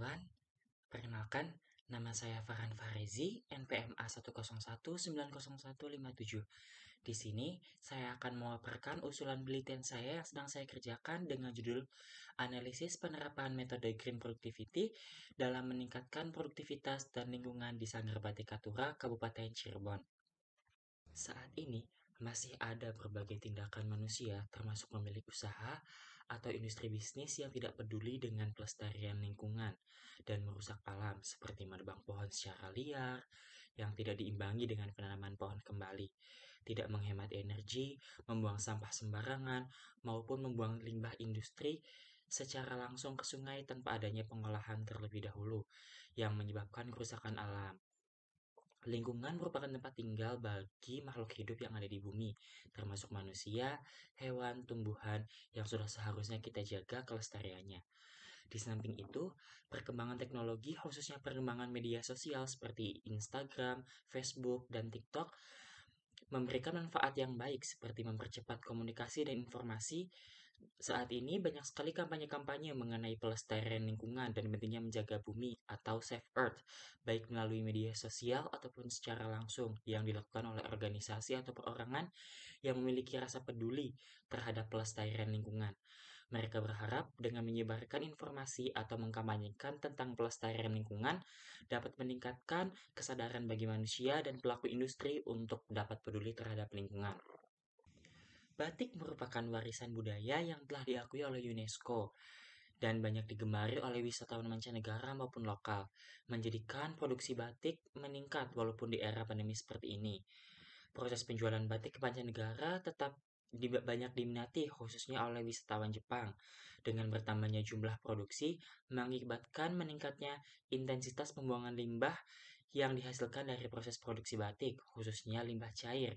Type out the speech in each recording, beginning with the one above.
kawan, perkenalkan nama saya Farhan Farezi, NPM A101901157. Di sini saya akan memaparkan usulan penelitian saya yang sedang saya kerjakan dengan judul Analisis Penerapan Metode Green Productivity dalam meningkatkan produktivitas dan lingkungan di Sanggar Batik Katura, Kabupaten Cirebon. Saat ini masih ada berbagai tindakan manusia termasuk pemilik usaha atau industri bisnis yang tidak peduli dengan pelestarian lingkungan dan merusak alam seperti menebang pohon secara liar yang tidak diimbangi dengan penanaman pohon kembali, tidak menghemat energi, membuang sampah sembarangan, maupun membuang limbah industri secara langsung ke sungai tanpa adanya pengolahan terlebih dahulu yang menyebabkan kerusakan alam. Lingkungan merupakan tempat tinggal bagi makhluk hidup yang ada di bumi, termasuk manusia, hewan, tumbuhan yang sudah seharusnya kita jaga kelestariannya. Di samping itu, perkembangan teknologi khususnya perkembangan media sosial seperti Instagram, Facebook, dan TikTok memberikan manfaat yang baik seperti mempercepat komunikasi dan informasi. Saat ini banyak sekali kampanye-kampanye mengenai pelestarian lingkungan dan pentingnya menjaga bumi atau Save Earth, baik melalui media sosial ataupun secara langsung yang dilakukan oleh organisasi atau perorangan yang memiliki rasa peduli terhadap pelestarian lingkungan. Mereka berharap dengan menyebarkan informasi atau mengkampanyekan tentang pelestarian lingkungan dapat meningkatkan kesadaran bagi manusia dan pelaku industri untuk dapat peduli terhadap lingkungan. Batik merupakan warisan budaya yang telah diakui oleh UNESCO dan banyak digemari oleh wisatawan mancanegara maupun lokal, menjadikan produksi batik meningkat walaupun di era pandemi seperti ini. Proses penjualan batik ke mancanegara tetap banyak diminati khususnya oleh wisatawan Jepang. Dengan bertambahnya jumlah produksi mengakibatkan meningkatnya intensitas pembuangan limbah yang dihasilkan dari proses produksi batik, khususnya limbah cair.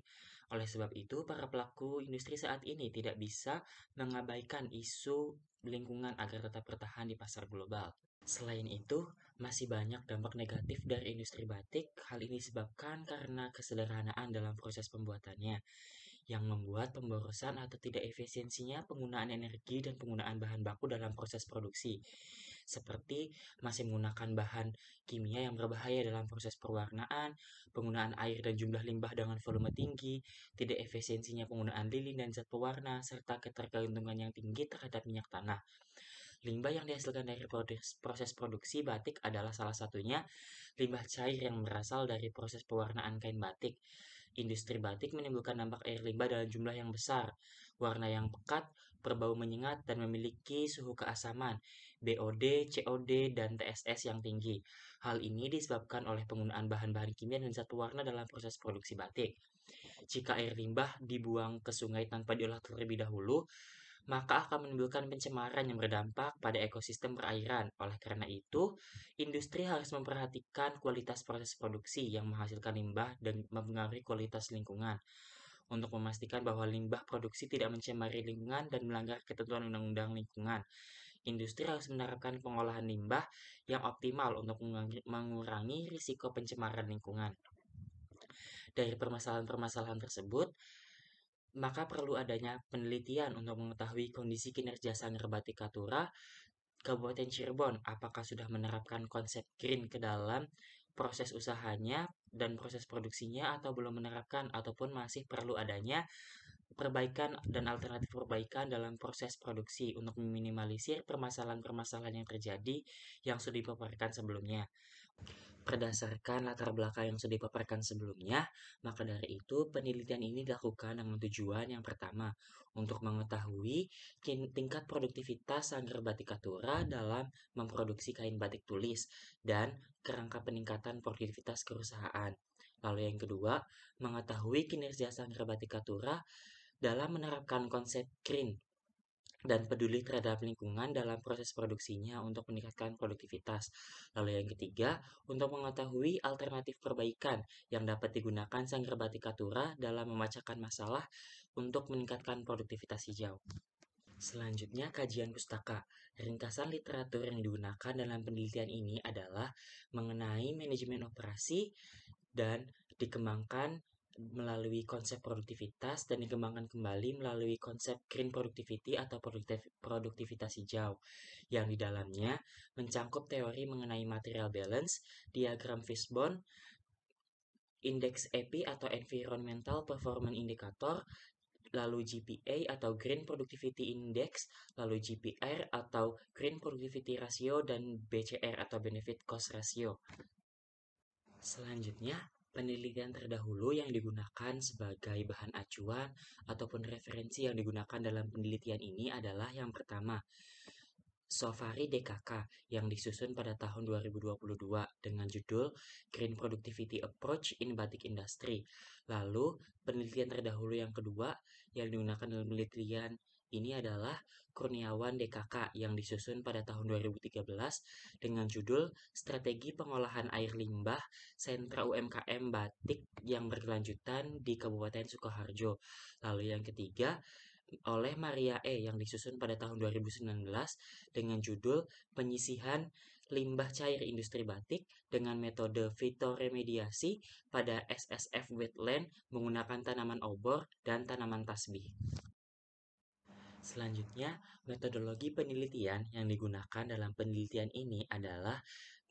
Oleh sebab itu, para pelaku industri saat ini tidak bisa mengabaikan isu lingkungan agar tetap bertahan di pasar global. Selain itu, masih banyak dampak negatif dari industri batik. Hal ini disebabkan karena kesederhanaan dalam proses pembuatannya, yang membuat pemborosan atau tidak efisiensinya penggunaan energi dan penggunaan bahan baku dalam proses produksi, seperti masih menggunakan bahan kimia yang berbahaya dalam proses pewarnaan, penggunaan air dan jumlah limbah dengan volume tinggi, tidak efisiensinya penggunaan lilin dan zat pewarna, serta ketergantungan yang tinggi terhadap minyak tanah. Limbah yang dihasilkan dari proses produksi batik adalah salah satunya limbah cair yang berasal dari proses pewarnaan kain batik. Industri batik menimbulkan dampak air limbah dalam jumlah yang besar, warna yang pekat, berbau menyengat, dan memiliki suhu keasaman, BOD, COD, dan TSS yang tinggi. Hal ini disebabkan oleh penggunaan bahan-bahan kimia dan zat pewarna dalam proses produksi batik. Jika air limbah dibuang ke sungai tanpa diolah terlebih dahulu, maka akan menimbulkan pencemaran yang berdampak pada ekosistem perairan. Oleh karena itu, industri harus memperhatikan kualitas proses produksi yang menghasilkan limbah dan mempengaruhi kualitas lingkungan. Untuk memastikan bahwa limbah produksi tidak mencemari lingkungan dan melanggar ketentuan undang-undang lingkungan, industri harus menerapkan pengolahan limbah yang optimal untuk mengurangi risiko pencemaran lingkungan. Dari permasalahan-permasalahan tersebut, maka perlu adanya penelitian untuk mengetahui kondisi kinerja Sanggar Batik Katura Kabupaten Cirebon, apakah sudah menerapkan konsep green ke dalam proses usahanya dan proses produksinya atau belum menerapkan ataupun masih perlu adanya perbaikan dan alternatif perbaikan dalam proses produksi untuk meminimalisir permasalahan-permasalahan yang terjadi yang sudah dipaparkan sebelumnya. Berdasarkan latar belakang yang sudah dipaparkan sebelumnya, maka dari itu penelitian ini dilakukan dengan tujuan yang pertama, untuk mengetahui tingkat produktivitas Sanggar Batik Katura dalam memproduksi kain batik tulis dan kerangka peningkatan produktivitas perusahaan. Lalu yang kedua, mengetahui kinerja Sanggar Batik Katura dalam menerapkan konsep green dan peduli terhadap lingkungan dalam proses produksinya untuk meningkatkan produktivitas. Lalu yang ketiga, untuk mengetahui alternatif perbaikan yang dapat digunakan Sanggar Batik Katura dalam memecahkan masalah untuk meningkatkan produktivitas hijau. Selanjutnya, kajian pustaka. Ringkasan literatur yang digunakan dalam penelitian ini adalah mengenai manajemen operasi dan dikembangkan melalui konsep produktivitas dan dikembangkan kembali melalui konsep green productivity atau produktivitas hijau, yang di dalamnya mencangkup teori mengenai material balance, diagram Fishbone, indeks EPI atau Environmental Performance Indicator, lalu GPA atau Green Productivity Index, lalu GPR atau Green Productivity Ratio, dan BCR atau Benefit Cost Ratio. Selanjutnya, penelitian terdahulu yang digunakan sebagai bahan acuan ataupun referensi yang digunakan dalam penelitian ini adalah yang pertama, Sofari DKK yang disusun pada tahun 2022 dengan judul Green Productivity Approach in Batik Industry. Lalu, penelitian terdahulu yang kedua yang digunakan dalam penelitian ini adalah Kurniawan DKK yang disusun pada tahun 2013 dengan judul Strategi Pengolahan Air Limbah Sentra UMKM Batik yang berkelanjutan di Kabupaten Sukoharjo. Lalu yang ketiga, oleh Maria yang disusun pada tahun 2019 dengan judul Penyisihan Limbah Cair Industri Batik dengan metode fitoremediasi pada SSF wetland menggunakan tanaman obor dan tanaman tasbih. Selanjutnya, metodologi penelitian yang digunakan dalam penelitian ini adalah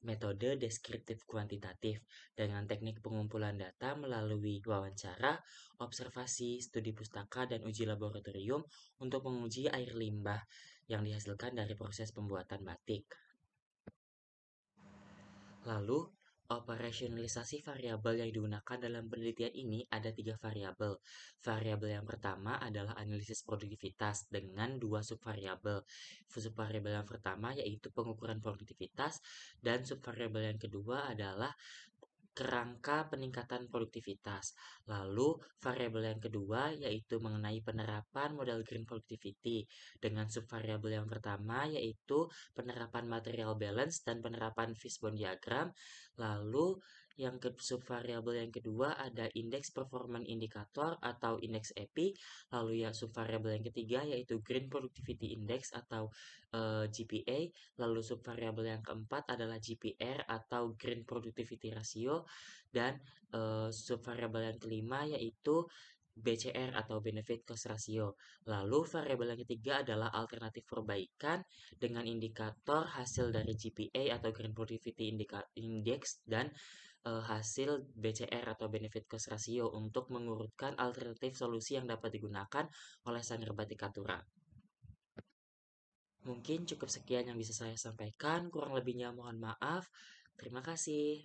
metode deskriptif kuantitatif dengan teknik pengumpulan data melalui wawancara, observasi, studi pustaka, dan uji laboratorium untuk menguji air limbah yang dihasilkan dari proses pembuatan batik. Lalu, operasionalisasi variabel yang digunakan dalam penelitian ini ada 3 variabel. Variabel yang pertama adalah analisis produktivitas dengan 2 subvariabel. Subvariabel yang pertama yaitu pengukuran produktivitas dan subvariabel yang kedua adalah kerangka peningkatan produktivitas. Lalu, variabel yang kedua yaitu mengenai penerapan model green productivity dengan subvariabel yang pertama yaitu penerapan material balance dan penerapan Fishbone diagram. Lalu, yang subvariabel yang kedua ada indeks performance indicator atau indeks EPI. Lalu yang subvariabel yang ketiga yaitu green productivity index atau GPA. Lalu subvariabel yang keempat adalah GPR atau green productivity ratio, dan subvariabel yang kelima yaitu BCR atau benefit cost ratio. Lalu variabel yang ketiga adalah alternatif perbaikan dengan indikator hasil dari GPA atau Green Productivity Index dan hasil BCR atau benefit cost ratio untuk mengurutkan alternatif solusi yang dapat digunakan oleh Sanggar Batik Katura. Mungkin cukup sekian yang bisa saya sampaikan, kurang lebihnya mohon maaf. Terima kasih.